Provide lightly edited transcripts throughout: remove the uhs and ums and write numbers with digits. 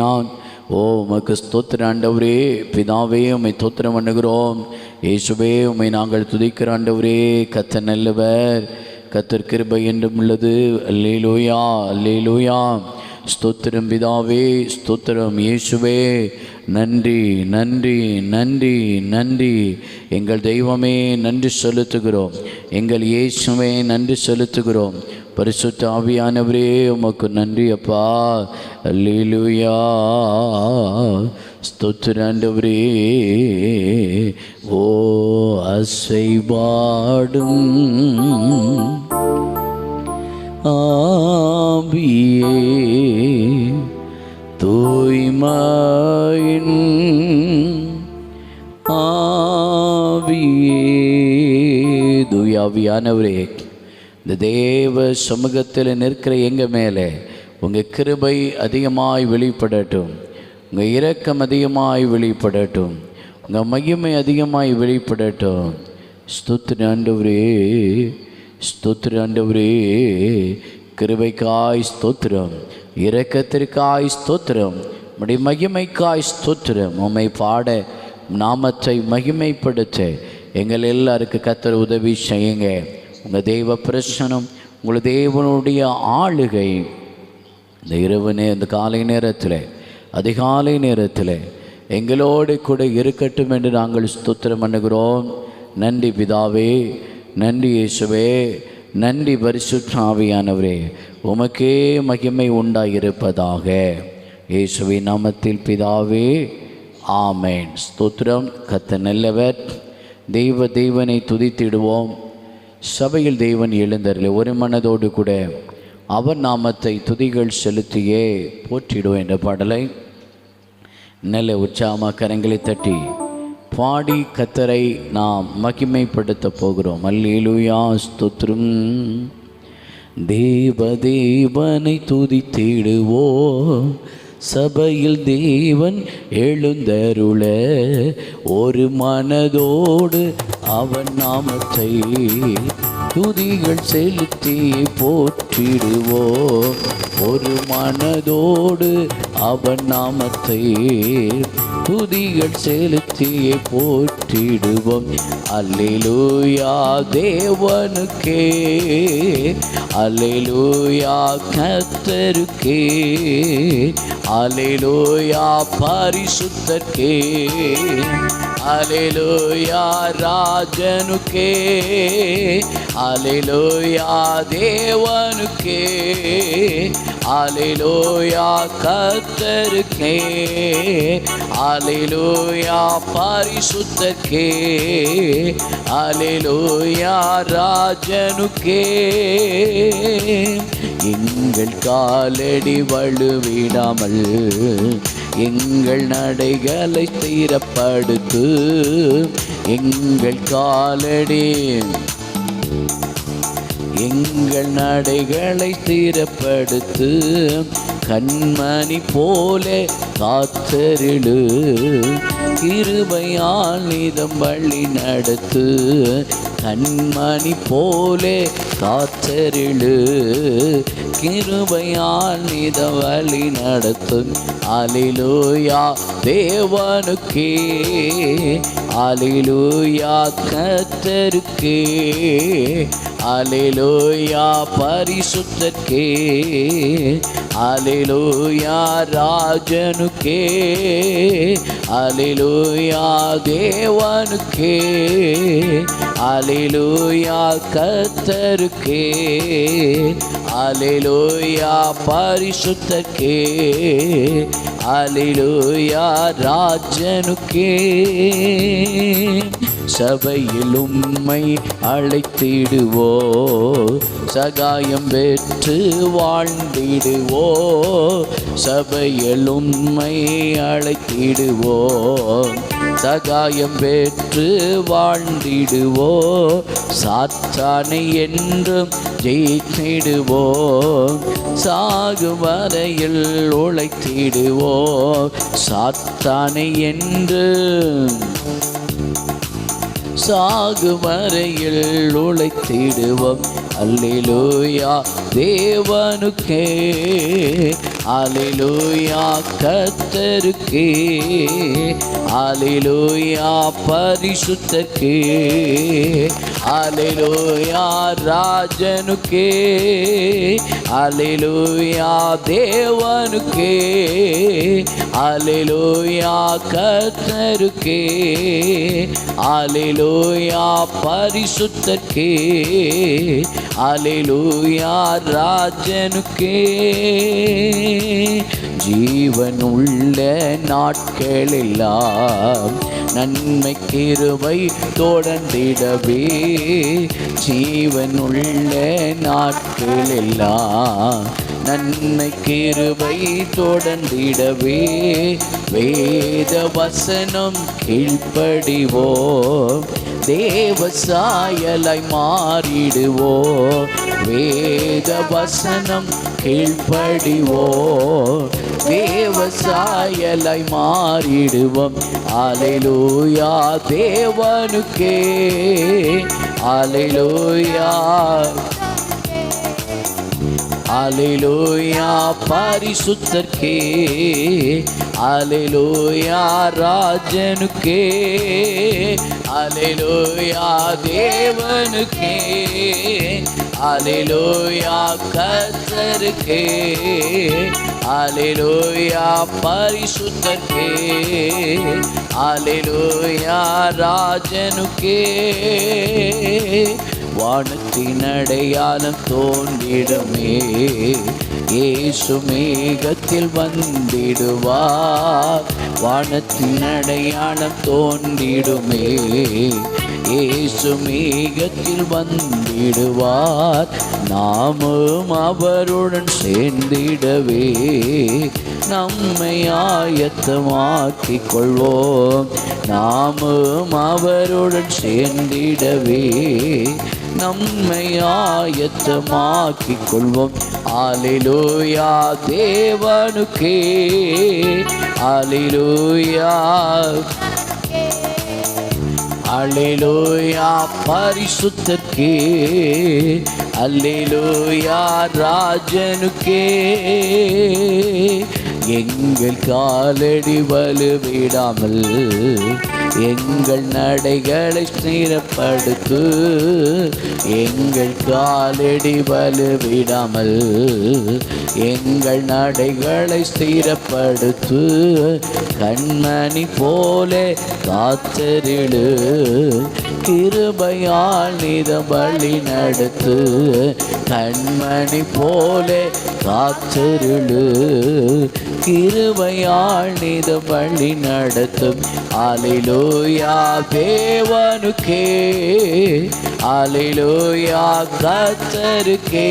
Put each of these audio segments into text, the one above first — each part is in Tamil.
அல்லேலூயா. ஓ உமக்கு ஸ்தோத்திரம் ஆண்டவரே. பிதாவே உம்மை ஸ்தோத்திரம் பண்ணுகிறோம். இயேசுவே உம்மை நாங்கள் துதிக்கிற ஆண்டவரே. கர்த்தர் நல்லவர், கர்த்தர் கிருபை என்றும் உள்ளது. அல்லேலூயா அல்லேலூயா. ஸ்தோத்திரம் பிதாவே, ஸ்தோத்திரம் இயேசுவே. நன்றி நன்றி நன்றி நன்றி. எங்கள் தெய்வமே நன்றி செலுத்துகிறோம். எங்கள் இயேசுவே நன்றி செலுத்துகிறோம். பரிசுத்த ஆவியானவரே உமக்கு நன்றி அப்பா. அல்லேலூயா. ஸ்தோத்திரம் ஆண்டவரே. ஓ அசைபாடும் ஆவியே, தூய்மையின் ஆவியே, தூயாவியானவரே, இந்த தேவ சமூகத்தில் நிற்கிற எங்கள் மேலே உங்கள் கிருபை அதிகமாய் வெளிப்படட்டும். உங்கள் இரக்கம் அதிகமாய் வெளிப்படட்டும். உங்கள் மகிமை அதிகமாய் வெளிப்படட்டும். ஸ்தோத்திரம் ஆண்டவரே, ஸ்தோத்திரம் ஆண்டவரே. கிருபைக்காய் ஸ்தோத்திரம், இரக்கத்திற்காய் ஸ்தோத்திரம், உம்முடைய மகிமைக்காய் ஸ்தோத்திரம். உம்மை பாட, நாமத்தை மகிமைப்படுத்த எங்கள் எல்லாருக்கும் கர்த்தர் உதவி செய்யுங்க. உங்கள் தெய்வ பிரசனம், உங்கள் தேவனுடைய ஆளுகை இந்த இரவு இந்த காலை நேரத்தில், அதிகாலை நேரத்தில் எங்களோடு கூட இருக்கட்டும் என்று நாங்கள் ஸ்தோத்திரம் பண்ணுகிறோம். நன்றி பிதாவே, நன்றி இயேசுவே, நன்றி பரிசுத்த ஆவியானவரே. உமக்கே மகிமை உண்டாயிருப்பதாக. இயேசுவின் நாமத்தில் பிதாவே, ஆமென். ஸ்தோத்திரம். கர்த்தர் நல்லவர். தெய்வனை துதித்திடுவோம். சபையில் தெய்வன் எழுந்தருளி ஒரு மனதோடு கூட அவர் நாமத்தை துதிகள் செலுத்தியே போற்றிடுவோம் என்ற பாடலை நல்ல உற்சாகமாக கரங்களை தட்டி பாடி கர்த்தரை நாம் மகிமைப்படுத்த போகிறோம். அல்லேலூயா. ஸ்தோத்திரம். தேவனை துதித்திடுவோம். சபையில் தேவன் எழுந்தருள ஒரு மனதோடு அவன் நாமத்தை துதிகள் செலுத்தி போற்றிடுவோம். ஒரு மனதோடு அவன் நாமத்தை துதிகள் செலுத்தியே போற்றிடுவோம். அல்லேலூயா தேவனுக்கே, அல்லேலூயா கர்த்தருக்கே, அல்லேலூயா பரிசுத்தர்க்கே, அல்லேலூயா ராஜனுக்கே, அல்லேலூயா தேவனுக்கே, அல்லேலூயா கர்த்தருக்கே, அல்லேலூயா பரிசுத்தர்க்கே, அல்லேலூயா ராஜனுக்கே. எங்கள் காலடி வழுவிடாமல் எங்கள் நடைகளை ஸ்திரப்படுத்து. எங்கள் காலடி எங்கள் நடைகளை ஸ்திரப்படுத்து. கண்மணி போலே காத்தருளு. கிருபையால் நிதம் வழி நடத்து. கண்மணி போலே காத்தருளு. கிருபையால் நிதம் வழி நடத்து. அல்லேலூயா தேவனுக்கே, அல்லேலூயா கர்த்தருக்கே, அல்லேலூயா பரிசுத்தர்க்கே, அல்லேலூயா ராஜனுக்கே, அல்லேலூயா தேவனுக்கே, அல்லேலூயா கர்த்தருக்கே, அல்லேலூயா பரிசுத்தர்க்கே, அல்லேலூயா ராஜனுக்கே. சபையில் உம்மை அழைத்திடுவோ, சகாயம் பெற்று வாழ்ந்திடுவோ. சபையில் உம்மை அழைத்திடுவோ, சகாயம் பெற்று வாழ்ந்திடுவோ. சாத்தானை என்றும் ஜெயித்திடுவோ, சாகு வரையில் உழைத்திடுவோ. சாத்தானை என்று சாகும் வரையில் உழைத்திடுவோம். அல்லேலூயா தேவனுக்கே, அல்லேலூயா கர்த்தருக்கே, அல்லேலூயா பரிசுத்தருக்கே, அல்லேலூயா ராஜனுக்கே, அல்லேலூயா தேவனுக்கே, அல்லேலூயா கர்த்தருக்கே, அல்லேலூயா பரிசுத்தருக்கே, அல்லேலூயா ராஜனுக்கே. ஜீவனுள்ள நாட்களெல்லாம் நன்மை கிருபை தொடர்ந்திடவே, ஜீவனுள்ள நாட்களெல்லாம் நன்மை கிருபை தொடர்ந்திடவே, வேத வசனம் கீழ்ப்படிவோம், தேவ சாயலாய் மாறிடுவோம். வேத வசனம் கீழ்ப்படிவோம், தேவ சாயலாய் மாறிடுவோம். அல்லேலூயா தேவனுக்கே, அல்லேலூயா, அல்லேலூயா பரிசுத்தருக்கே, அல்லேலூயா ராஜனுக்கே, அல்லேலூயா தேவனுக்கே, அல்லேலூயா கர்த்தருக்கே, அல்லேலூயா பரிசுத்தருக்கே, அல்லேலூயா ராஜனுக்கே. வானத்தின் அடையாளம் தோன்றிடுமே, இயேசு மேகத்தில் வந்திடுவார். வானத்தின் அடையாளம் தோன்றிடுமே, இயேசு மேகத்தில் வந்திடுவார். நாமும் அவருடன் சேர்ந்திடவே நம்மை ஆயத்தமாக்கிக் கொள்வோம். நாமும் அவருடன் சேர்ந்திடவே நம்மை ஆயத்தமாக்கிக் கொள்வோம். அல்லேலூயா தேவனுக்கே, அல்லேலூயா, அல்லேலூயா பரிசுத்தருக்கே, அல்லேலூயா ராஜனுக்கே. எங்கள் காலடி வலுவிடாமல் எங்கள் நடைகளை ஸ்திரப்படுத்து, எங்கள் காலடி வலுவிடாமல் எங்கள் நடைகளை ஸ்திரப்படுத்து. கண்மணி போல காத்தருளு, கிருபையால் நிதம் வழி நடத்து. கண்மணி போல காத்தருளு, கிருபையால் நிதம் வழி நடத்தும். அல்லேலூயா தேவனுக்கே, அல்லேலூயா கர்த்தருக்கே,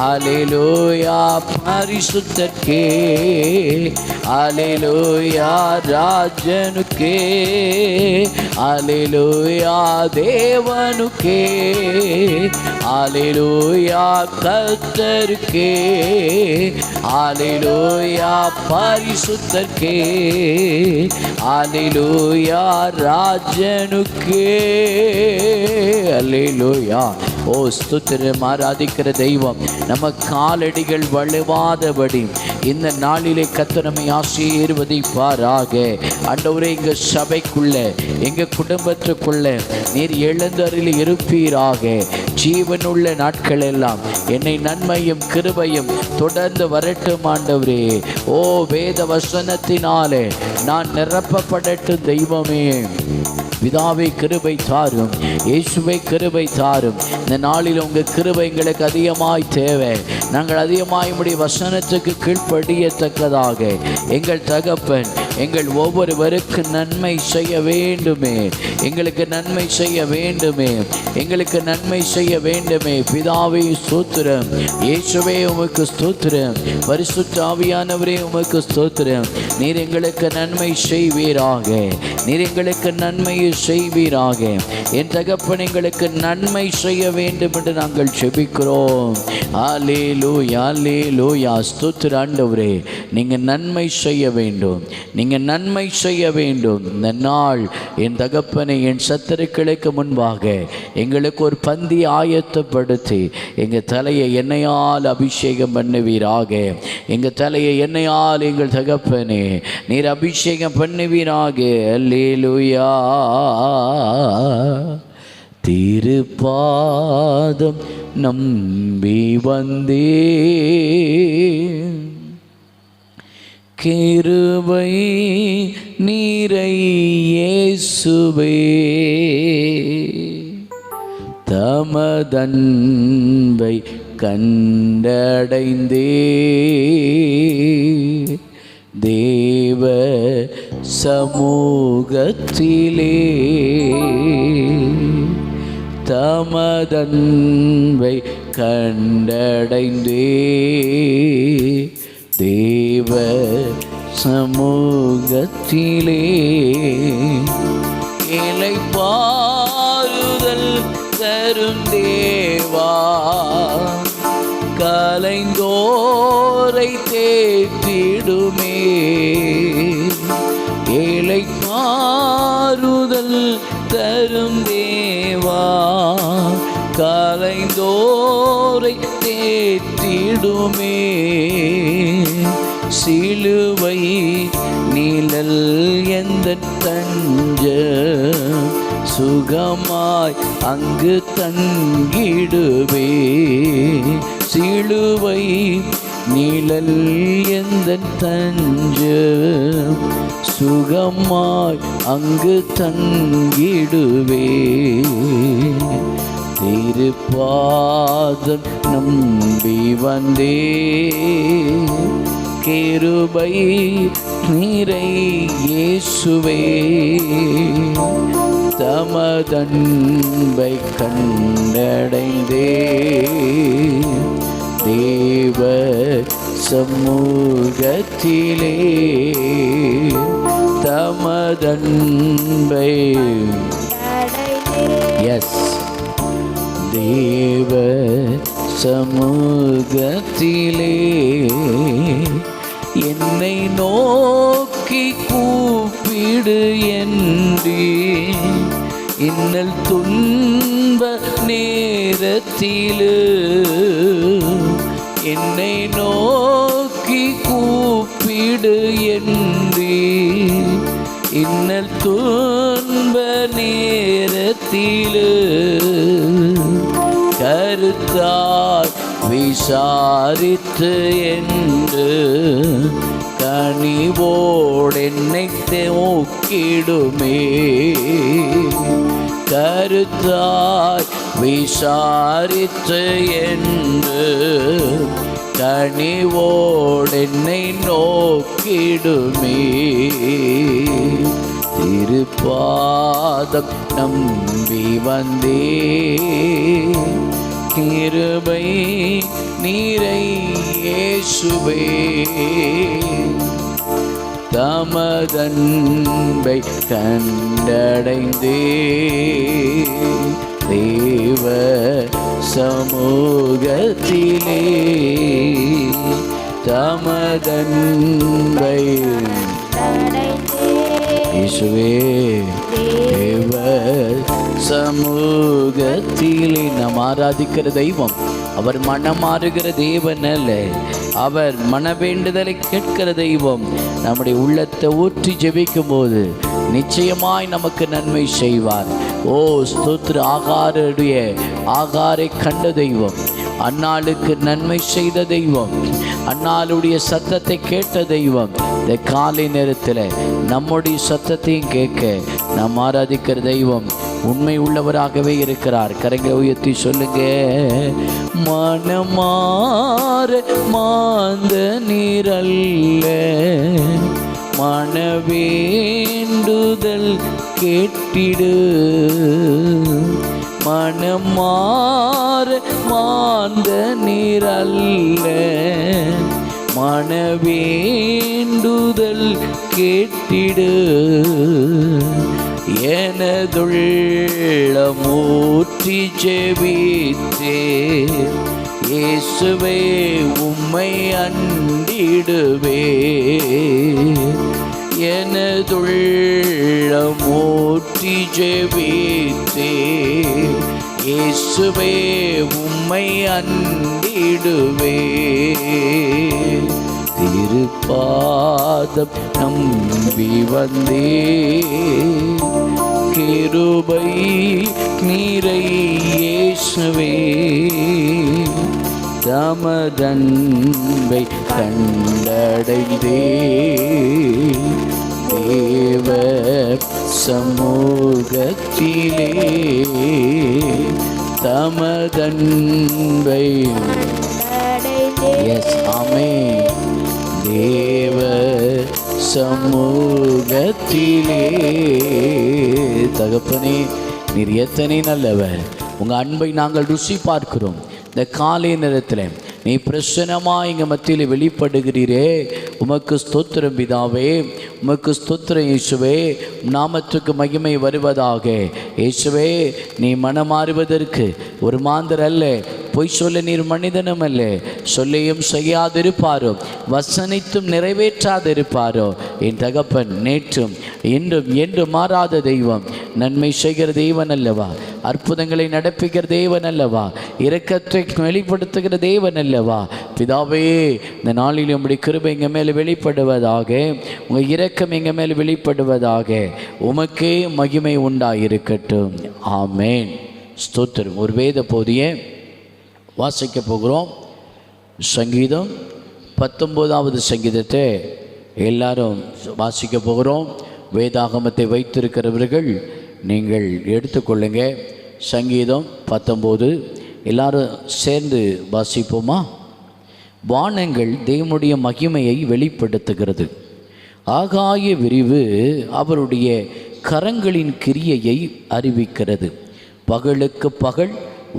அல்லேலூயா பரிசுத்தருக்கே, அல்லேலூயா ராஜனுக்கே, அல்லேலூயா தேவனுக்கே, அல்லேலூயா கர்த்தருக்கே, அல்லேலூயா பரிசுத்தருக்கே, அல்லேலூயா ராஜனுக்கே. அல்லேலூயா. ஓ ஸ்தோத்திரம். ஆராதிக்கிற தெய்வம் நம்ம காலடிகள் வழுவாதபடி இந்த நாளிலே கர்த்தர் நம்மை ஆசீர்வதிப்பாராக. ஆண்டவரே, எங்க சபைக்குள்ள எங்க குடும்பத்துக்குள்ள நீர் எழுந்தருளி இருப்பீராக. ஜீவனுள்ள நாட்கள் எல்லாம் என்னை நன்மையும் கிருபையும் தொடர்ந்து வரட்டும் ஆண்டவரே. ஓ வேத வசனத்தினாலே நான் நிரப்பப்படட்டும் தெய்வமே. பிதாவை கிருபை தாரும், இயேசுவை கிருபை தாரும். இந்த நாளில் உங்கள் கிருபை எங்களுக்கு அதிகமாய் தேவை. நாங்கள் அதிகமாய் உம்முடைய வசனத்துக்கு கீழ்ப்படியத்தக்கதாக எங்கள் தகப்பன் எங்கள் ஒவ்வொருவருக்கு நன்மை செய்ய வேண்டுமே, எங்களுக்கு நன்மை செய்ய வேண்டுமே, எங்களுக்கு நன்மை செய்ய வேண்டுமே. பிதாவே ஸ்தோத்திரம், இயேசுவே உமக்கு ஸ்தோத்திரம், பரிசுத்த ஆவியானவரே உமக்கு ஸ்தோத்திரம். நீர் எங்களுக்கு நன்மை செய்வீராக, நீர் எங்களுக்கு நன்மையை செய்வீராக. என் தகப்பன் எங்களுக்கு நன்மை செய்ய வேண்டும் என்று நாங்கள் ஜெபிக்கிறோம். அல்லேலூயா, அல்லேலூயா. ஸ்தோத்திரம் ஆண்டவரே, நீங்கள் நன்மை செய்ய வேண்டும், நீங்கள் நன்மை செய்ய வேண்டும். இந்த நாள் என் தகப்பனை என் சத்துருக்களுக்கு முன்பாக எங்களுக்கு ஒரு பந்தி ஆயத்தப்படுத்தி எங்கள் தலையை எண்ணெயால் அபிஷேகம் பண்ணுவீராக. எங்கள் தலையை எண்ணெயால் எங்கள் தகப்பனே நீர் அபிஷேகம் பண்ணுவீராக. அல்லேலூயா. திருப்பாதம் நம்பி வந்தே கிருபை நீரை இயேசுவே தமதன்பை கண்டடைந்தே தேவ சமூகத்திலே தமதன்பை கண்டடைந்தே தேவ சமூகத்திலே இளைப்பாறுதல் தரும் தேவா கலைந்தோரை தேற்றிடுமே. இளைப்பாறுதல் தரும் தேவா கலைந்தோரை தேற்றிடுமே. சிலுவை நிழல் எந்த தஞ்ச சுகமாய் அங்கு தங்கிடுவே. சிலுவை நிழல் எந்த தஞ்ச சுகமாய் அங்கு தங்கிடுவே. திருப்பாதம் நம்பி வந்தே கிருபை நீரை இயேசுவே தமதன்பை கண்டடைந்தே தேவ சமூகத்திலே தமதன்பை எஸ் தேவ சமூகத்திலே என்னை நோக்கி கூப்பிடு என்று இன்னல் துன்ப நேரத்திலே என்னை நோக்கி கூப்பிடு என்று இன்னல் துன்ப நேரத்திலே கருத்தாய் விசாரித்து என்று கனிவோடு என்னை நோக்கிடுமே. கருத்தாய் விசாரித்து என்று கனிவோடு என்னை நோக்கிடுமே. திருப்பாதம் நம்பி வந்தே கிருபை நீரை இயேசுவே தமதன்பை கண்டடைந்தே தேவ சமூகத்திலே தமதன்பை இயேசுவே தேவ சமூகத்திலே நாம் ஆராதிக்கிற தெய்வம் அவர் மனமாறுகிற தேவன் அல்ல, அவர் மன வேண்டுதலை கேட்கிற தெய்வம். நம்முடைய உள்ளத்தை ஊற்றி ஜெபிக்கும் போது நிச்சயமாய் நமக்கு நன்மை செய்வார். ஓ ஸ்தோத்திர. ஆகாரை கண்ட தெய்வம், அன்னாளுக்கு நன்மை செய்த தெய்வம், அன்னாளுடைய சத்தத்தை கேட்ட தெய்வம். இந்த காலை நேரத்தில் நம்முடைய சத்தத்தையும் கேட்க நாம் ஆராதிக்கிற தெய்வம் உண்மை உள்ளவராகவே இருக்கிறார். கரங்களை உயர்த்தி சொல்லுங்க. மனமாற மாந்த நீரல்ல மனவேண்டுதல் கேட்டிடு. மனமாற மாந்த நீரல்ல மனவேண்டுதல் கேட்டிடு. எனதுள்ள மூற்றி ஜெபித்தே இயேசுவே உம்மை அண்டிடுவே. எனதுள்ளம் ஊற்றி ஜெபித்தே இயேசுவே உம்மை அண்டிடுவே திருப்பாதம் நம்பி வந்தே கிருபை நீரை இயேசுவே தமதன்பை கண்டடைந்தே தேவ சமூகத்திலே தமதன்பை எஸ் ஆமென் தேவ சமூகத்திலே. தகப்பனே, நீர் எத்தனை நல்லவர். உங்கள் அன்பை நாங்கள் ருசி பார்க்கிறோம். இந்த காலை நேரத்தில் நீ பிரசன்னமாக எங்கள் மத்தியில் வெளிப்படுகிறீரே, உமக்கு ஸ்தோத்திரம் பிதாவே, உமக்கு ஸ்தோத்திரம் இயேசுவே. நாமத்துக்கு மகிமை வருவதாக. இயேசுவே, நீ மனமாறுவதற்கு ஒரு மாந்தர் அல்ல, பொய் சொல்ல நீர் மனிதனும் அல்ல. சொல்லியும் செய்யாதிருப்பாரோ, வசனித்தும் நிறைவேற்றாதிருப்பாரோ. என் தகப்பன் நேற்றும் இன்றும் என்று மாறாத தெய்வம், நன்மை செய்கிற தேவன் அல்லவா, அற்புதங்களை நடப்பிக்கிற தேவன் அல்லவா, இரக்கத்தை வெளிப்படுத்துகிற தேவன் அல்லவா. பிதாவே, இந்த நாளில் உம்முடைய கிருபை எங்கள் மேலே வெளிப்படுவதாக, உங்கள் இரக்கம் எங்கள் மேலே வெளிப்படுவதாக. உமக்கே மகிமை உண்டாயிருக்கட்டும். ஆமேன். ஸ்தோத்திரம். ஒரு வேத போதியை வாசிக்க போகிறோம். சங்கீதம் 19வது சங்கீதத்தை எல்லாரும் வாசிக்க போகிறோம். வேதாகமத்தை வைத்திருக்கிறவர்கள் நீங்கள் எடுத்துக்கொள்ளுங்க. சங்கீதம் 19 எல்லாரும் சேர்ந்து வாசிப்போமா? வானங்கள் தேவனுடைய மகிமையை வெளிப்படுத்துகிறது, ஆகாய விரிவு அவருடைய கரங்களின் கிரியையை அறிவிக்கிறது. பகலுக்கு பகல்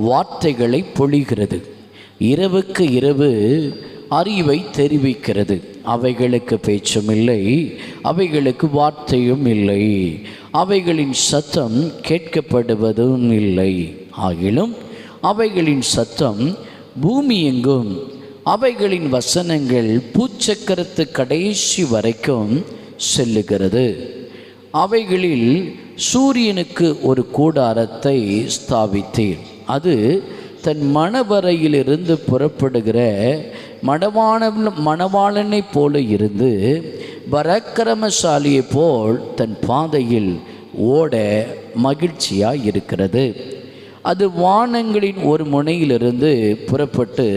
வார்த்தைகளை பொழிகிறது, இரவுக்கு இரவு அறிவை தெரிவிக்கிறது. அவைகளுக்கு பேச்சும் இல்லை, அவைகளுக்கு வார்த்தையும் இல்லை, அவைகளின் சத்தம் கேட்கப்படுவதும் இல்லை. ஆகிலும் அவைகளின் சத்தம் பூமி எங்கும், அவைகளின் வசனங்கள் பூச்சக்கரத்து கடைசி வரைக்கும் செல்லுகிறது. அவைகளில் சூரியனுக்கு ஒரு கூடாரத்தை ஸ்தாபித்தீர். அது தன் மணவரையிலிருந்து புறப்படுகிற மணவாளனை போல இருந்து பராக்கிரமசாலியை போல் தன் பாதையில் ஓட மகிழ்ச்சியாய் இருக்கிறது. அது வானங்களின் ஒரு முனையிலிருந்து புறப்பட்டு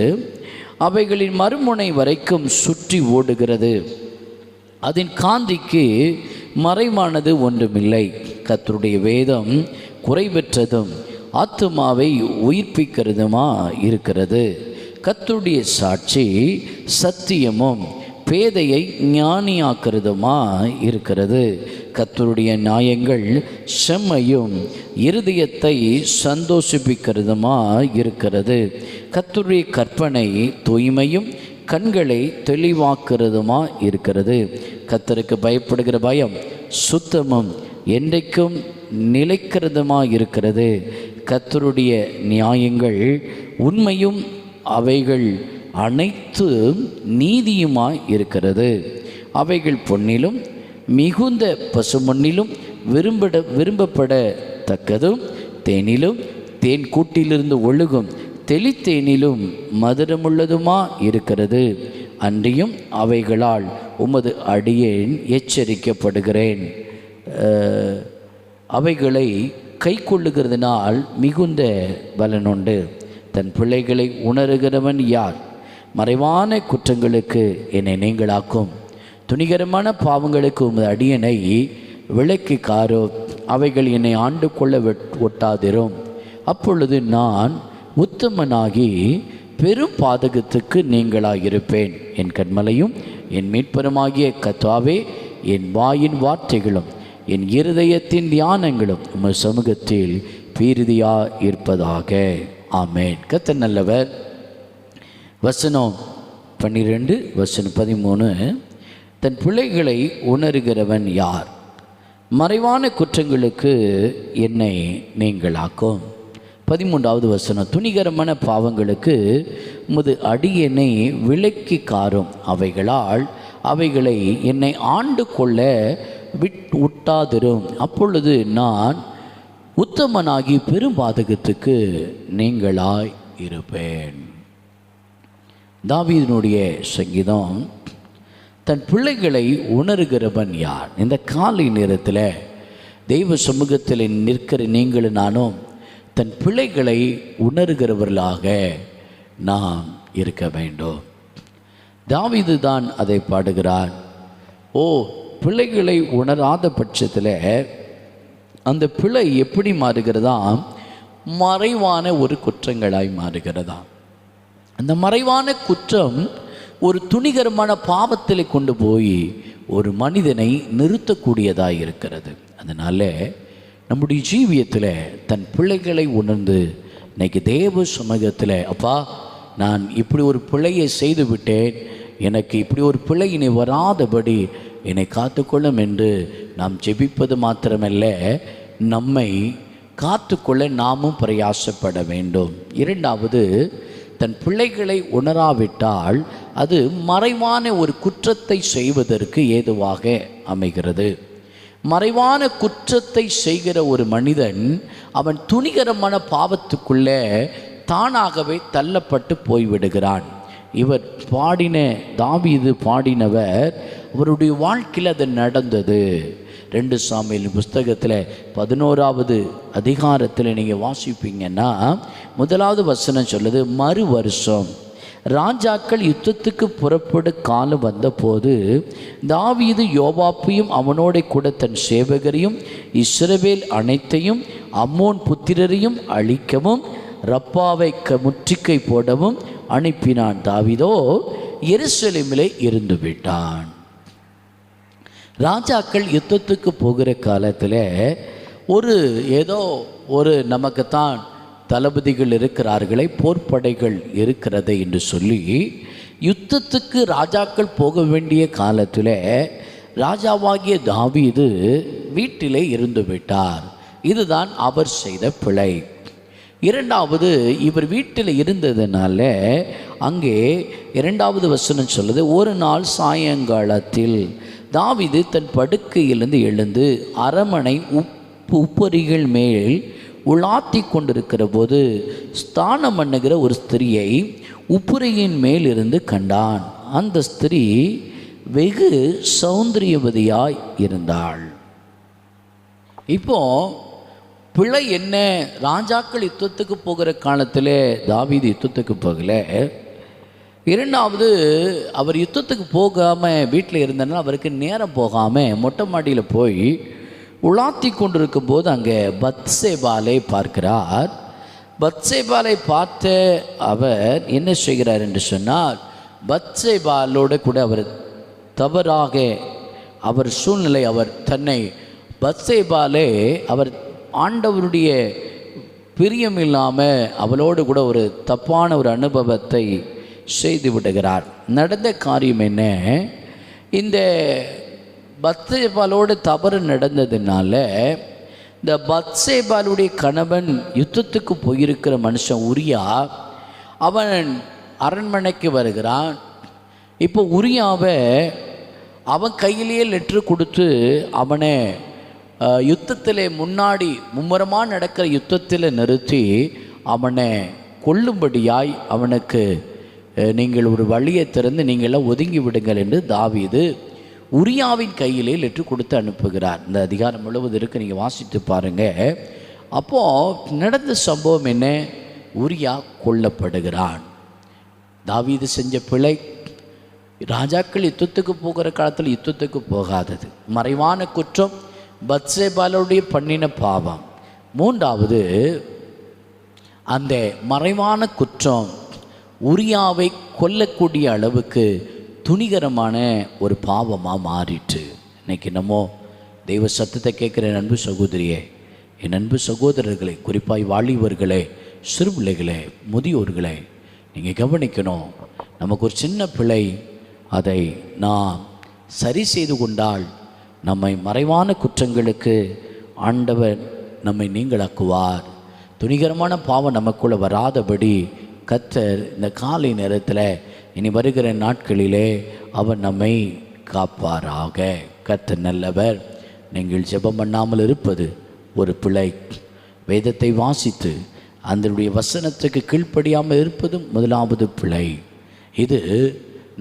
அவைகளின் மறுமுனை வரைக்கும் சுற்றி ஓடுகிறது. அதன் காந்திக்கு மறைவானது ஒன்றுமில்லை. கர்த்தருடைய வேதம் குறைவற்றதும் ஆத்துமாவை உயிர்ப்பிக்கிறதுமா இருக்கிறது. கர்த்தருடைய சாட்சி சத்தியமும் பேதையை ஞானியாக்கிறதுமா இருக்கிறது. கர்த்தருடைய நியாயங்கள் செம்மையும் இருதயத்தை சந்தோஷிப்பிக்கிறதுமா இருக்கிறது. கர்த்தருடைய கற்பனை தூய்மையும் கண்களை தெளிவாக்குறதுமா இருக்கிறது. கர்த்தருக்கு பயப்படுகிற பயம் சுத்தமும் என்றைக்கும் நிலைக்கிறதுமா இருக்கிறது. கர்த்தருடைய நியாயங்கள் உண்மையும் அவைகள் அனைத்து நீதியுமாய் இருக்கிறது. அவைகள் பொன்னிலும் மிகுந்த பசுமண்ணிலும் விரும்பப்படத்தக்கதும் தேனிலும் தேன் கூட்டிலிருந்து ஒழுகும் தெளித்தேனிலும் மதுரமுள்ளதுமா இருக்கிறது. அன்றியும் அவைகளால் உமது அடியேன் எச்சரிக்கப்படுகிறேன். அவைகளை கை கொள்ளுகிறதுனால் மிகுந்த பலனுண்டு. தன் பிள்ளைகளை உணர்கிறவன் யார்? மறைவான குற்றங்களுக்கு என்னை நீங்களாக்கும், துணிகரமான பாவங்களுக்கு உமது அடியனை விலக்கி காரோ. அவைகள் என்னை ஆண்டு கொள்ள ஒட்டாதிரும். அப்பொழுது நான் உத்தமனாகி பெரும் பாதகத்துக்கு நீங்களாயிருப்பேன். என் கண்மலையும் என் மீட்பருமாகிய கர்த்தாவே, என் வாயின் வார்த்தைகளும் என் இருதயத்தின் தியானங்களும் உமது சமூகத்தில் பிரீதியா இருப்பதாக. ஆமேன். கர்த்தர் நல்லவர். வசனம் 12 வசனம் 13. தன் பிள்ளைகளை உணர்கிறவன் யார்? மறைவான குற்றங்களுக்கு என்னை நீங்களாக்கும். 13வது வசனம். துணிகரமான பாவங்களுக்கு உமது அடியனை விலக்கி காரும். அவைகளால் அவைகளை என்னை ஆண்டு கொள்ள விட்டாதிரும், அப்பொழுது நான் உத்தமனாகி பெரும் பாதகத்துக்கு நீங்களாய் இருப்பேன். தாவீதினுடைய சங்கீதம். தன் பிள்ளைகளை உணர்கிறவன் யார்? இந்த காலை நேரத்தில் தெய்வ சமூகத்தில் நிற்கிற நீங்களும் நானும் தன் பிள்ளைகளை உணர்கிறவர்களாக நாம் இருக்க வேண்டும். தாவீது தான் அதை பாடுகிறார். பிள்ளைகளை உணராத பட்சத்தில் அந்த பிழை எப்படி மாறுகிறதா? மறைவான ஒரு குற்றங்களாய் மாறுகிறதா. அந்த மறைவான குற்றம் ஒரு துணிகரமான பாவத்தில் கொண்டு போய் ஒரு மனிதனை நிறுத்தக்கூடியதாக இருக்கிறது. அதனால் நம்முடைய ஜீவியத்தில் தன் பிள்ளைகளை உணர்ந்து இன்றைக்கி தேவ சமூகத்தில், அப்பா நான் இப்படி ஒரு பிழையை செய்து விட்டேன், எனக்கு இப்படி ஒரு பிழை இனி வராதபடி என்னை காத்துக்கொள்ளும் என்று நாம் ஜெபிப்பது மாத்திரமல்ல, நம்மை காத்துக்கொள்ள நாமும் பிரயாசப்பட வேண்டும். இரண்டாவது, தன் பிள்ளைகளை உணராவிட்டால் அது மறைவான ஒரு குற்றத்தை செய்வதற்கு ஏதுவாக அமைகிறது. மறைவான குற்றத்தை செய்கிற ஒரு மனிதன் அவன் துணிகரமான பாவத்துக்குள்ளே தானாகவே தள்ளப்பட்டு போய்விடுகிறான். இவர் தாவீது பாடினவர், அவருடைய வாழ்க்கையில் அது நடந்தது. 2 சாமுவேல் புஸ்தகத்தில் 11வது அதிகாரத்தில் நீங்கள் வாசிப்பீங்கன்னா 1வது வசனம் சொல்லுது, மறு வருஷம் ராஜாக்கள் யுத்தத்துக்கு புறப்படு காலம் வந்தபோது தாவீது யோவாப்பையும் அவனோட கூட தன் சேவகரையும் இஸ்ரவேல் அனைத்தையும் அம்மோன் புத்திரரையும் அழிக்கவும் ரப்பாவை முற்றுகை போடவும் அனுப்பினான். தாவீதோ எருசலேமிலே இருந்து விட்டான். ராஜாக்கள் யுத்தத்துக்கு போகிற காலத்தில் ஏதோ நமக்குத்தான் தளபதிகள் இருக்கிறார்களே, போர்ப்படைகள் இருக்கிறது என்று சொல்லி யுத்தத்துக்கு ராஜாக்கள் போக வேண்டிய காலத்தில் ராஜாவாகிய தாவீது வீட்டிலே இருந்து விட்டார். இதுதான் அவர் செய்த பிழை. இரண்டாவது, இவர் வீட்டில் இருந்ததுனால அங்கே 2வது வசனம் சொல்லுது, ஒரு நாள் சாயங்காலத்தில் தாவீது தன் படுக்கையிலிருந்து எழுந்து அரமனை உப்பரிகள் மேல் உலாத்தி கொண்டிருக்கிற போது ஸ்தானம் பண்ணுகிற ஒரு ஸ்திரியை உப்புரையின் மேல் இருந்து கண்டான். அந்த ஸ்திரீ வெகு சௌந்தரியவதியாய் இருந்தாள். இப்போ பிழை என்ன? ராஜாக்கள் யுத்தத்துக்கு போகிற காலத்தில் தாவீது யுத்தத்துக்கு போகல. இரண்டாவது, அவர் யுத்தத்துக்கு போகாமல் வீட்டில் இருந்தனால அவருக்கு நேரம் போகாமல் மொட்டை மாடியில் போய் உலாத்தி கொண்டிருக்கும் போது அங்கே பத்சேபாலை பார்க்கிறார். பத்சேபாலை பார்த்த அவர் என்ன செய்கிறார் என்று சொன்னால், பத்சேபாலோடு கூட அவர் தவறாக அவர் சூழ்நிலை, அவர் தன்னை பத்சேபாலே அவர் ஆண்டவருடைய பிரியம் இல்லாமல் அவளோடு கூட ஒரு தப்பான ஒரு அனுபவத்தை செய்து விடுகிறார். நடந்த காரியம் என்ன? இந்த பத்சேபாலோடு தவறு நடந்ததுனால இந்த பத்சேபாலுடைய கணவன் யுத்தத்துக்கு போயிருக்கிற மனுஷன் உரியா, அவன் அரண்மனைக்கு வருகிறான். இப்போ உரியாவை அவன் கையிலேயே லெட்ரு கொடுத்து அவனை யுத்தத்தில் முன்னாடி மும்முரமாக நடக்கிற யுத்தத்தில் நிறுத்தி அவனை கொல்லும்படியாய் அவனுக்கு நீங்கள் ஒரு வழியை திறந்து நீங்களாம் ஒதுங்கி விடுங்கள் என்று தாவீது உரியாவின் கையிலே லெட்ரு கொடுத்து அனுப்புகிறார். இந்த அதிகாரம் முழுவதும் இருக்குது, நீங்கள் வாசித்து பாருங்கள். அப்போது நடந்த சம்பவம் என்ன? உரியா கொல்லப்படுகிறான். தாவீது செஞ்ச பிழை, ராஜாக்கள் யுத்தத்துக்கு போகிற காலத்தில் யுத்தத்துக்கு போகாதது, மறைவான குற்றம், பத்சேபாலுடைய பண்ணின பாவம். மூன்றாவது, அந்த மறைவான குற்றம் உரியாவை கொல்லக்கூடிய அளவுக்கு துணிகரமான ஒரு பாவமாக மாறிட்டு. இன்றைக்கி நம்ம தெய்வ சத்தத்தை கேட்குற என் அன்பு சகோதரியே, என் அன்பு சகோதரர்களே, குறிப்பாய் வாலிபர்களே, சிறு பிள்ளைகளே, முதியோர்களே, நீங்கள் கவனிக்கணும். நமக்கு ஒரு சின்ன பிள்ளை, அதை நாம் சரி செய்து கொண்டால் நம்மை மறைவான குற்றங்களுக்கு ஆண்டவர் நம்மை நீங்களாக்குவார். துணிகரமான பாவம் நமக்குள்ளே வராதபடி கர்த்தர் இந்த காலை நேரத்தில் இனி வருகிற நாட்களிலே அவர் நம்மை காப்பாராக. கர்த்தர் நல்லவர். நீங்கள் ஜெபம் பண்ணாமல் இருப்பது ஒரு பிழை. வேதத்தை வாசித்து அதனுடைய வசனத்துக்கு கீழ்ப்படியாமல் இருப்பதும் முதலாவது பிழை. இது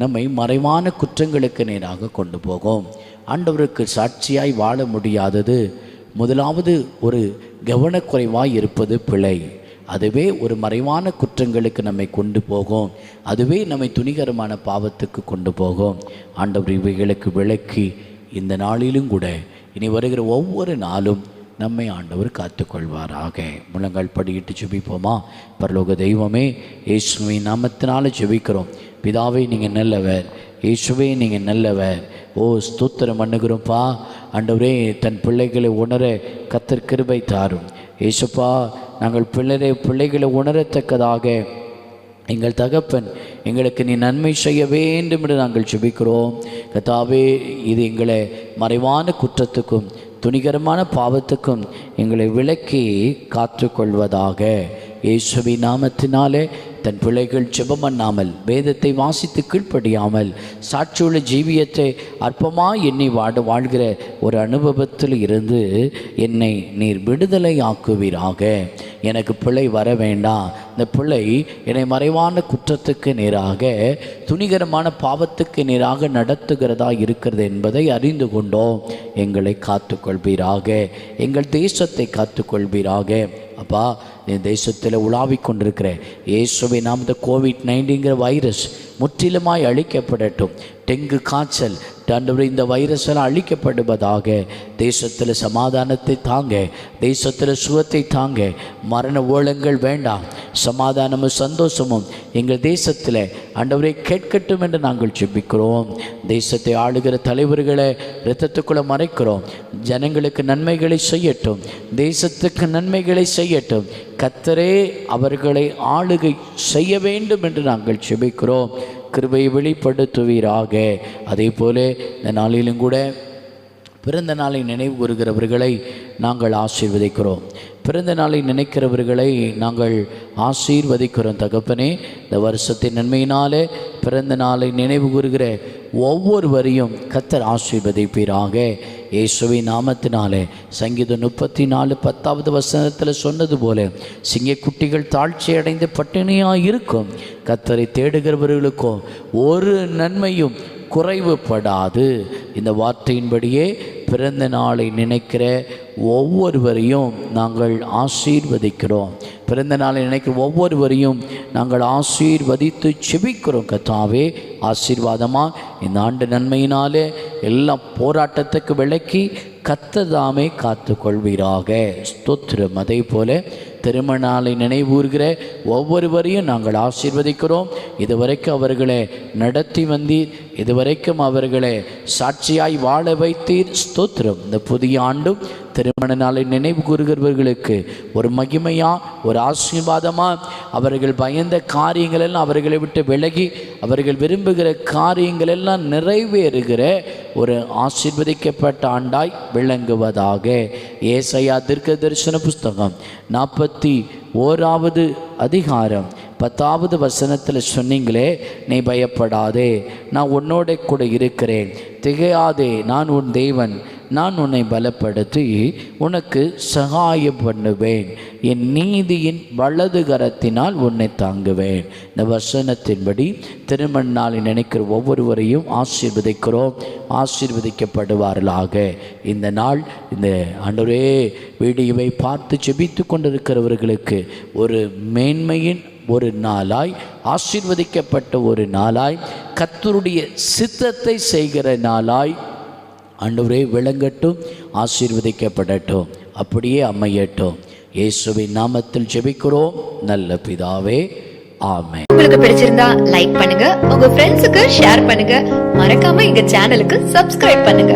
நம்மை மறைவான குற்றங்களுக்கு நேராக கொண்டு போகும். ஆண்டவருக்கு சாட்சியாய் வாழ முடியாதது முதலாவது ஒரு கவனக்குறைவாய் இருப்பது பிழை. அதுவே ஒரு மறைவான குற்றங்களுக்கு நம்மை கொண்டு போகும். அதுவே நம்மை துணிகரமான பாவத்துக்கு கொண்டு போகும். ஆண்டவர் இவைகளுக்கு விலக்கி இந்த நாளிலும் கூட இனி வருகிற ஒவ்வொரு நாளும் நம்மை ஆண்டவர் காத்துக்கொள்வாராக. முழங்கால் படியிட்டு ஜெபிப்போமா? பரலோக தெய்வமே, இயேசுவின் நாமத்தினால ஜெபிக்கிறோம். பிதாவே, நீங்கள் நல்லவர். இயேசுவே, நீங்கள் நல்லவர். ஸ்தோத்திரம் பண்ணுகிறோம்ப்பா. ஆண்டவரே, தன் பிள்ளைகளை உணர கர்த்தர் கிருபை தாரும். இயேசுப்பா, நாங்கள் பிள்ளைகளை உணரத்தக்கதாக எங்கள் தகப்பன் எங்களுக்கு நீ நன்மை செய்ய வேண்டும் என்று நாங்கள் ஜெபிக்கிறோம். கர்த்தாவே, இது எங்களை மறைவான குற்றத்துக்கும் துணிகரமான பாவத்துக்கும் எங்களை விலக்கி காத்துக்கொள்வதாக. இயேசுவின் நாமத்தினாலே தன் பிள்ளைகள் ஜெபம் பண்ணாமல், வேதத்தை வாசித்து கீழ்ப்படியாமல், சாட்சியுள்ள ஜீவியத்தை அற்பமாக எண்ணி வாழ்கிற ஒரு அனுபவத்தில் இருந்து என்னை நீர் விடுதலை ஆக்குவீராக. எனக்கு பிள்ளை வர வேண்டாம். இந்த பிள்ளை என்னை மறைவான குற்றத்துக்கு நேராக, துணிகரமான பாவத்துக்கு நேராக நடத்துகிறதா இருக்கிறது என்பதை அறிந்து கொண்டோம். எங்களை காத்துக்கொள்வீராக. எங்கள் தேசத்தை காத்துக்கொள்வீராக. அப்பா, இந்த தேசத்தில் உலாவிக் கொண்டிருக்கிற இயேசுவை நாம் இந்த COVID-19 வைரஸ் முற்றிலுமாய் அழிக்கப்படட்டும். டெங்கு காய்ச்சல் இந்த வைரஸெல்லாம் அழிக்கப்படுவதாக. தேசத்தில் சமாதானத்தை தாங்க, தேசத்தில் சுகத்தை தாங்க. மரண ஓலங்கள் வேண்டாம். சமாதானமும் சந்தோஷமும் எங்கள் தேசத்தில் ஆண்டவரை கேட்கட்டும் என்று நாங்கள் ஜெபிக்கிறோம். தேசத்தை ஆளுகிற தலைவர்களை இரத்தத்துக்குள்ளே மறைக்கிறோம். ஜனங்களுக்கு நன்மைகளை செய்யட்டும், தேசத்துக்கு நன்மைகளை செய்யட்டும். கர்த்தரே அவர்களை ஆளுகை செய்ய வேண்டும் என்று நாங்கள் ஜெபிக்கிறோம். கிருபையை வெளிப்படுத்துவீராக. அதே போல இந்த நாளிலும் கூட பிறந்த நாளை நினைவு கூறுகிறவர்களை நாங்கள் ஆசீர்வதிக்கிறோம். பிறந்த நாளை நினைக்கிறவர்களை நாங்கள் ஆசீர்வதிக்கிறோம். தகப்பனே, இந்த வருஷத்தின் நன்மையினாலே பிறந்த நாளை நினைவு கூறுகிற ஒவ்வொருவரையும் கர்த்தர் ஆசீர்வதிப்பீராக. இயேசுவின் நாமத்தினாலே. சங்கீதம் 34:10 சொன்னது போல, சிங்கக்குட்டிகள் தாழ்ச்சி அடைந்து பட்டினியாக இருக்கும். கர்த்தரை தேடுகிறவர்களுக்கும் ஒரு நன்மையும் குறைவுபடாது. இந்த வார்த்தையின்படியே பிறந்த நாளை நினைக்கிற ஒவ்வொருவரையும் நாங்கள் ஆசீர்வதிக்கிறோம். பிறந்த நாளை நினைக்கிற ஒவ்வொருவரையும் நாங்கள் ஆசீர்வதித்து செபிக்கிறோம். கர்த்தாவே, ஆசீர்வாதமாக இந்த ஆண்டு நன்மையினாலே எல்லா போராட்டத்துக்கு விலக்கி கர்த்ததாமே காத்து கொள்வீராக. ஸ்தோத்திரம். அதே போல திருமண நாளை நினைவூர்கிற ஒவ்வொருவரையும் நாங்கள் ஆசீர்வதிக்கிறோம். இதுவரைக்கும் அவர்களை நடத்தி வந்தீர், இதுவரைக்கும் அவர்களை சாட்சியாய் வாழ வைத்தீர். ஸ்தோத்திரம். இந்த புதிய ஆண்டும் திருமண நாளை நினைவு கூறுகிறவர்களுக்கு ஒரு மகிமையா, ஒரு ஆசீர்வாதமா, அவர்கள் பயந்த காரியங்கள் எல்லாம் அவர்களை விட்டு விலகி அவர்கள் விரும்புகிற காரியங்கள் எல்லாம் நிறைவேறுகிற ஒரு ஆசீர்வதிக்கப்பட்ட ஆண்டாய் விளங்குவதாக. ஏசாயா தீர்க்கதரிசன புஸ்தகம் 41 அதிகாரம் 10 சொன்னீங்களே, நீ பயப்படாதே, நான் உன்னோட கூட இருக்கிறேன், திகையாதே, நான் உன் தேவன், நான் உன்னை பலப்படுத்தி உனக்கு சகாயம் பண்ணுவேன், என் நீதியின் வலது கரத்தினால் உன்னை தாங்குவேன். இந்த வசனத்தின்படி திருமண நாளை நினைக்கிற ஒவ்வொருவரையும் ஆசீர்வதிக்கிறோம். ஆசீர்வதிக்கப்படுவார்களாக. இந்த நாள், இந்த ஆண்டவரே வீடியோவை பார்த்து ஜெபித்து கொண்டிருக்கிறவர்களுக்கு ஒரு மேன்மையின் ஒரு நாளாய், ஆசீர்வதிக்கப்பட்ட ஒரு நாளாய், கர்த்தருடைய சித்தத்தை செய்கிற நாளாய் ஆண்டவரே விளங்கட்டும், ஆசீர்வதிக்கப்படட்டும், அப்படியே அமையட்டும். இயேசுவின் நாமத்தில் ஜெபிக்கிறோம் நல்ல பிதாவே, ஆமென். உங்களுக்கு பிடிச்சிருந்தா லைக் பண்ணுங்க, உங்க ஃப்ரெண்ட்ஸுக்கு ஷேர் பண்ணுங்க, மறக்காம எங்க சேனலுக்கு சப்ஸ்கிரைப் பண்ணுங்க.